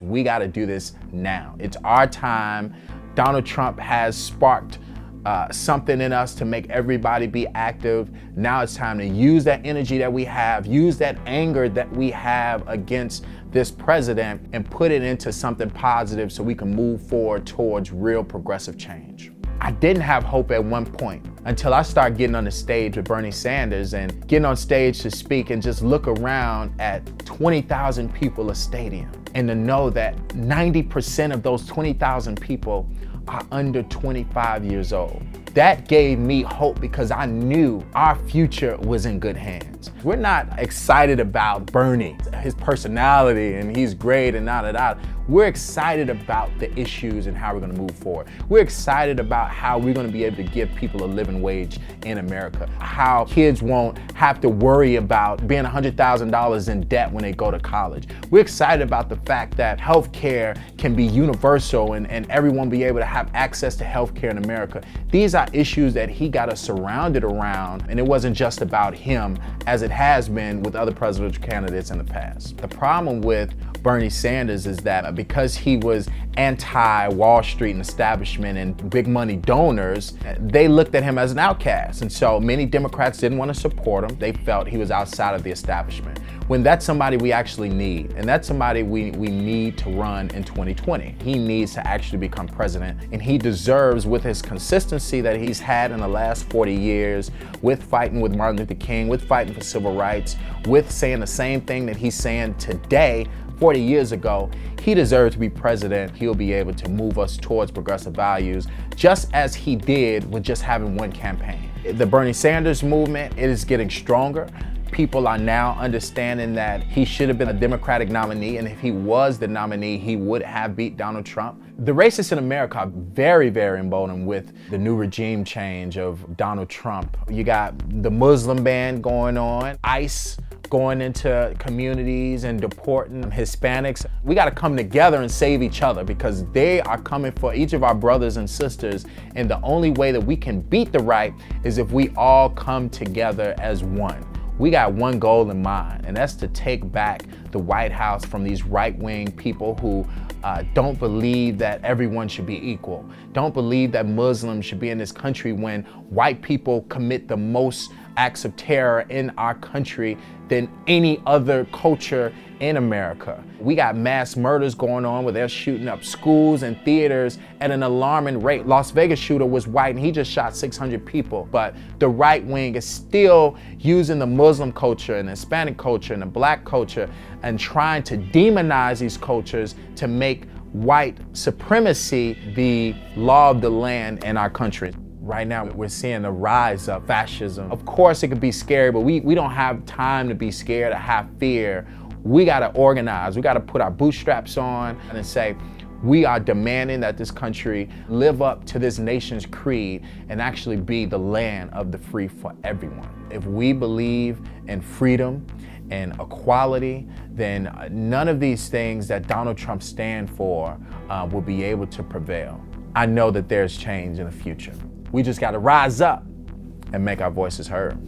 We got to do this now. It's our time. Donald Trump has sparked something in us to make everybody be active. Now it's time to use that energy that we have, use that anger that we have against this president and put it into something positive so we can move forward towards real progressive change. I didn't have hope at one point until I started getting on the stage with Bernie Sanders and getting on stage to speak and just look around at 20,000 people a stadium and to know that 90% of those 20,000 people are under 25 years old. That gave me hope because I knew our future was in good hands. We're not excited about Bernie, his personality, and he's great and da-da-da. We're excited about the issues and how we're gonna move forward. We're excited about how we're gonna be able to give people a living wage in America. How kids won't have to worry about being $100,000 in debt when they go to college. We're excited about the fact that healthcare can be universal and everyone be able to have access to healthcare in America. These are issues that he got us surrounded around, and it wasn't just about him as it has been with other presidential candidates in the past. The problem with Bernie Sanders is that because he was anti-Wall Street and establishment and big money donors, they looked at him as an outcast. And so many Democrats didn't want to support him. They felt he was outside of the establishment. When that's somebody we actually need, and that's somebody we need to run in 2020. He needs to actually become president, and he deserves, with his consistency that he's had in the last 40 years, with fighting with Martin Luther King, with fighting for civil rights, with saying the same thing that he's saying today, 40 years ago, he deserves to be president. He'll be able to move us towards progressive values, just as he did with just having one campaign. The Bernie Sanders movement, it is getting stronger. People are now understanding that he should have been a Democratic nominee, and if he was the nominee, he would have beat Donald Trump. The racists in America are very, very emboldened with the new regime change of Donald Trump. You got the Muslim ban going on, ICE going into communities and deporting Hispanics. We got to come together and save each other because they are coming for each of our brothers and sisters, and the only way that we can beat the right is if we all come together as one. We got one goal in mind, and that's to take back the White House from these right-wing people who don't believe that everyone should be equal, don't believe that Muslims should be in this country when white people commit the most acts of terror in our country than any other culture in America. We got mass murders going on where they're shooting up schools and theaters at an alarming rate. Las Vegas shooter was white and he just shot 600 people. But the right wing is still using the Muslim culture and the Hispanic culture and the black culture and trying to demonize these cultures to make white supremacy the law of the land in our country. Right now, we're seeing the rise of fascism. Of course, it could be scary, but we don't have time to be scared or have fear. We gotta organize. We gotta put our bootstraps on and say, we are demanding that this country live up to this nation's creed and actually be the land of the free for everyone. If we believe in freedom and equality, then none of these things that Donald Trump stands for will be able to prevail. I know that there's change in the future. We just got to rise up and make our voices heard.